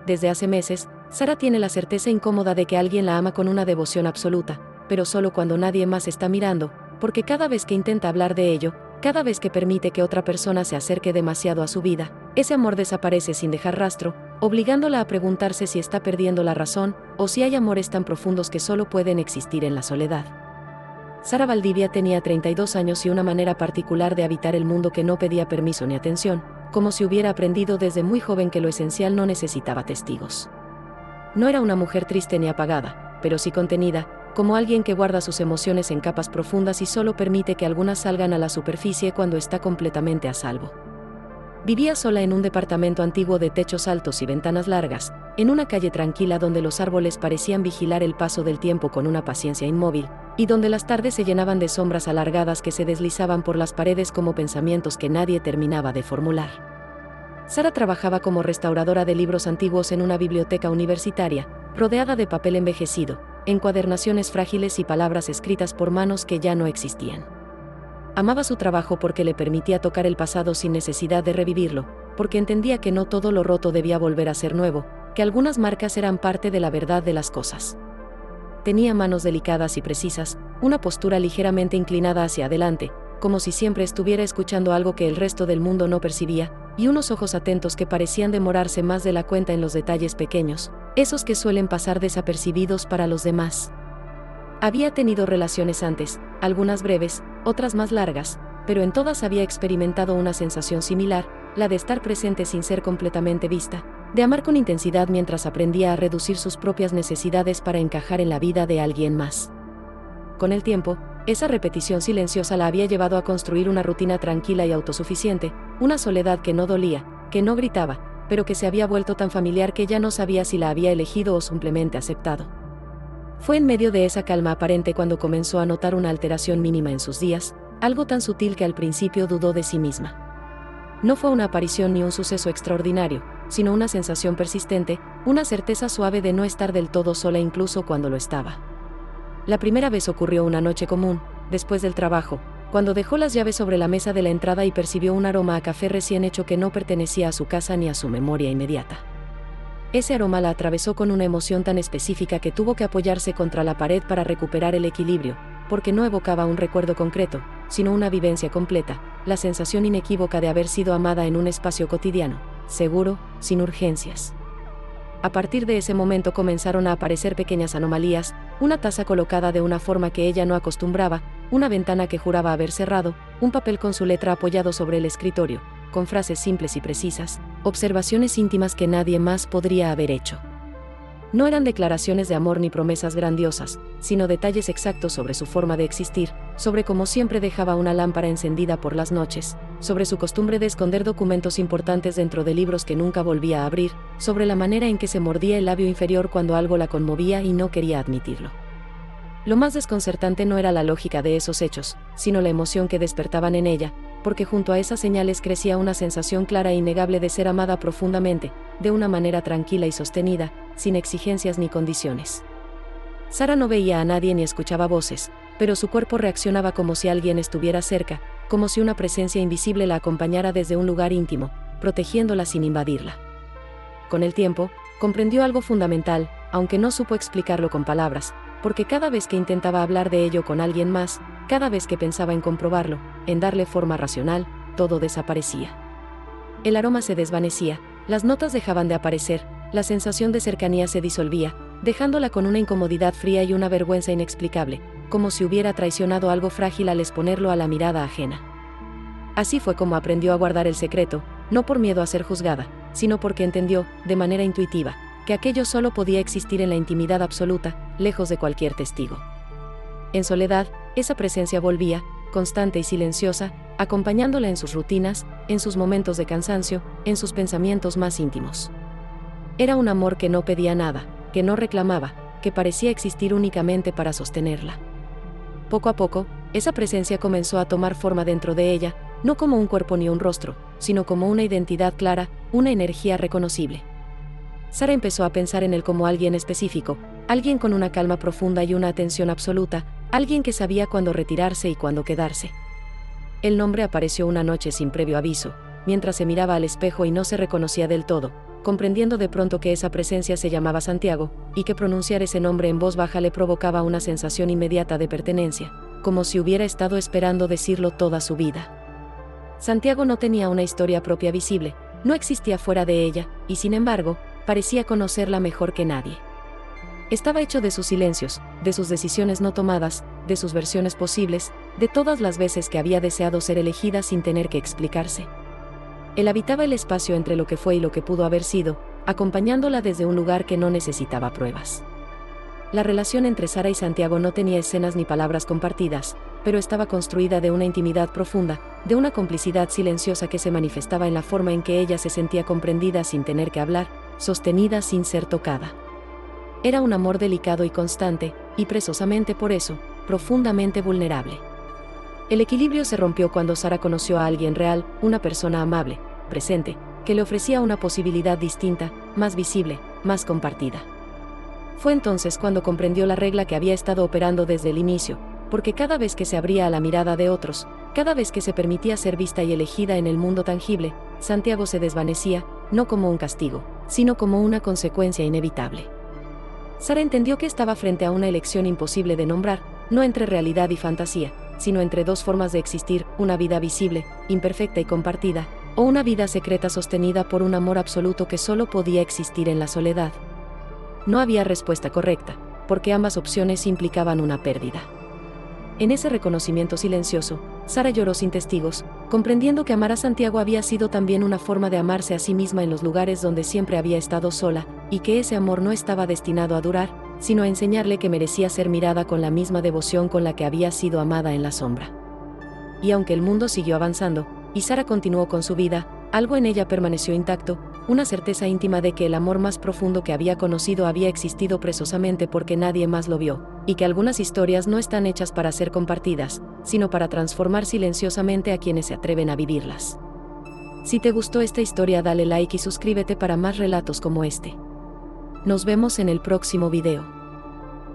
Desde hace meses, Sara tiene la certeza incómoda de que alguien la ama con una devoción absoluta, pero solo cuando nadie más está mirando, porque cada vez que intenta hablar de ello, cada vez que permite que otra persona se acerque demasiado a su vida, ese amor desaparece sin dejar rastro, obligándola a preguntarse si está perdiendo la razón, o si hay amores tan profundos que solo pueden existir en la soledad. Sara Valdivia tenía 32 años y una manera particular de habitar el mundo que no pedía permiso ni atención, como si hubiera aprendido desde muy joven que lo esencial no necesitaba testigos. No era una mujer triste ni apagada, pero sí contenida, como alguien que guarda sus emociones en capas profundas y solo permite que algunas salgan a la superficie cuando está completamente a salvo. Vivía sola en un departamento antiguo de techos altos y ventanas largas, en una calle tranquila donde los árboles parecían vigilar el paso del tiempo con una paciencia inmóvil, y donde las tardes se llenaban de sombras alargadas que se deslizaban por las paredes como pensamientos que nadie terminaba de formular. Sara trabajaba como restauradora de libros antiguos en una biblioteca universitaria, rodeada de papel envejecido, encuadernaciones frágiles y palabras escritas por manos que ya no existían. Amaba su trabajo porque le permitía tocar el pasado sin necesidad de revivirlo, porque entendía que no todo lo roto debía volver a ser nuevo, que algunas marcas eran parte de la verdad de las cosas. Tenía manos delicadas y precisas, una postura ligeramente inclinada hacia adelante, como si siempre estuviera escuchando algo que el resto del mundo no percibía, y unos ojos atentos que parecían demorarse más de la cuenta en los detalles pequeños, esos que suelen pasar desapercibidos para los demás. Había tenido relaciones antes, algunas breves, otras más largas, pero en todas había experimentado una sensación similar, la de estar presente sin ser completamente vista, de amar con intensidad mientras aprendía a reducir sus propias necesidades para encajar en la vida de alguien más. Con el tiempo, esa repetición silenciosa la había llevado a construir una rutina tranquila y autosuficiente, una soledad que no dolía, que no gritaba, pero que se había vuelto tan familiar que ya no sabía si la había elegido o simplemente aceptado. Fue en medio de esa calma aparente cuando comenzó a notar una alteración mínima en sus días, algo tan sutil que al principio dudó de sí misma. No fue una aparición ni un suceso extraordinario, sino una sensación persistente, una certeza suave de no estar del todo sola incluso cuando lo estaba. La primera vez ocurrió una noche común, después del trabajo, cuando dejó las llaves sobre la mesa de la entrada y percibió un aroma a café recién hecho que no pertenecía a su casa ni a su memoria inmediata. Ese aroma la atravesó con una emoción tan específica que tuvo que apoyarse contra la pared para recuperar el equilibrio, porque no evocaba un recuerdo concreto, sino una vivencia completa, la sensación inequívoca de haber sido amada en un espacio cotidiano, seguro, sin urgencias. A partir de ese momento comenzaron a aparecer pequeñas anomalías, una taza colocada de una forma que ella no acostumbraba, una ventana que juraba haber cerrado, un papel con su letra apoyado sobre el escritorio, con frases simples y precisas, observaciones íntimas que nadie más podría haber hecho. No eran declaraciones de amor ni promesas grandiosas, sino detalles exactos sobre su forma de existir, sobre cómo siempre dejaba una lámpara encendida por las noches, sobre su costumbre de esconder documentos importantes dentro de libros que nunca volvía a abrir, sobre la manera en que se mordía el labio inferior cuando algo la conmovía y no quería admitirlo. Lo más desconcertante no era la lógica de esos hechos, sino la emoción que despertaban en ella, porque junto a esas señales crecía una sensación clara e innegable de ser amada profundamente, de una manera tranquila y sostenida, sin exigencias ni condiciones. Sara no veía a nadie ni escuchaba voces, pero su cuerpo reaccionaba como si alguien estuviera cerca, como si una presencia invisible la acompañara desde un lugar íntimo, protegiéndola sin invadirla. Con el tiempo, comprendió algo fundamental, aunque no supo explicarlo con palabras, porque cada vez que intentaba hablar de ello con alguien más, cada vez que pensaba en comprobarlo, en darle forma racional, todo desaparecía. El aroma se desvanecía, las notas dejaban de aparecer, la sensación de cercanía se disolvía, dejándola con una incomodidad fría y una vergüenza inexplicable, como si hubiera traicionado algo frágil al exponerlo a la mirada ajena. Así fue como aprendió a guardar el secreto, no por miedo a ser juzgada, sino porque entendió, de manera intuitiva, que aquello solo podía existir en la intimidad absoluta, lejos de cualquier testigo. En soledad, esa presencia volvía, constante y silenciosa, acompañándola en sus rutinas, en sus momentos de cansancio, en sus pensamientos más íntimos. Era un amor que no pedía nada, que no reclamaba, que parecía existir únicamente para sostenerla. Poco a poco, esa presencia comenzó a tomar forma dentro de ella, no como un cuerpo ni un rostro, sino como una identidad clara, una energía reconocible. Sara empezó a pensar en él como alguien específico, alguien con una calma profunda y una atención absoluta, alguien que sabía cuándo retirarse y cuándo quedarse. El nombre apareció una noche sin previo aviso, mientras se miraba al espejo y no se reconocía del todo, comprendiendo de pronto que esa presencia se llamaba Santiago, y que pronunciar ese nombre en voz baja le provocaba una sensación inmediata de pertenencia, como si hubiera estado esperando decirlo toda su vida. Santiago no tenía una historia propia visible, no existía fuera de ella, y sin embargo, parecía conocerla mejor que nadie. Estaba hecho de sus silencios, de sus decisiones no tomadas, de sus versiones posibles, de todas las veces que había deseado ser elegida sin tener que explicarse. Él habitaba el espacio entre lo que fue y lo que pudo haber sido, acompañándola desde un lugar que no necesitaba pruebas. La relación entre Sara y Santiago no tenía escenas ni palabras compartidas, pero estaba construida de una intimidad profunda, de una complicidad silenciosa que se manifestaba en la forma en que ella se sentía comprendida sin tener que hablar, sostenida sin ser tocada. Era un amor delicado y constante, y precisamente por eso, profundamente vulnerable. El equilibrio se rompió cuando Sara conoció a alguien real, una persona amable, presente, que le ofrecía una posibilidad distinta, más visible, más compartida. Fue entonces cuando comprendió la regla que había estado operando desde el inicio, porque cada vez que se abría a la mirada de otros, cada vez que se permitía ser vista y elegida en el mundo tangible, Santiago se desvanecía, no como un castigo, sino como una consecuencia inevitable. Sara entendió que estaba frente a una elección imposible de nombrar, no entre realidad y fantasía, sino entre dos formas de existir, una vida visible, imperfecta y compartida, o una vida secreta sostenida por un amor absoluto que solo podía existir en la soledad. No había respuesta correcta, porque ambas opciones implicaban una pérdida. En ese reconocimiento silencioso, Sara lloró sin testigos, comprendiendo que amar a Santiago había sido también una forma de amarse a sí misma en los lugares donde siempre había estado sola, y que ese amor no estaba destinado a durar, sino a enseñarle que merecía ser mirada con la misma devoción con la que había sido amada en la sombra. Y aunque el mundo siguió avanzando, y Sara continuó con su vida, algo en ella permaneció intacto, una certeza íntima de que el amor más profundo que había conocido había existido precisamente porque nadie más lo vio, y que algunas historias no están hechas para ser compartidas, sino para transformar silenciosamente a quienes se atreven a vivirlas. Si te gustó esta historia, dale like y suscríbete para más relatos como este. Nos vemos en el próximo video.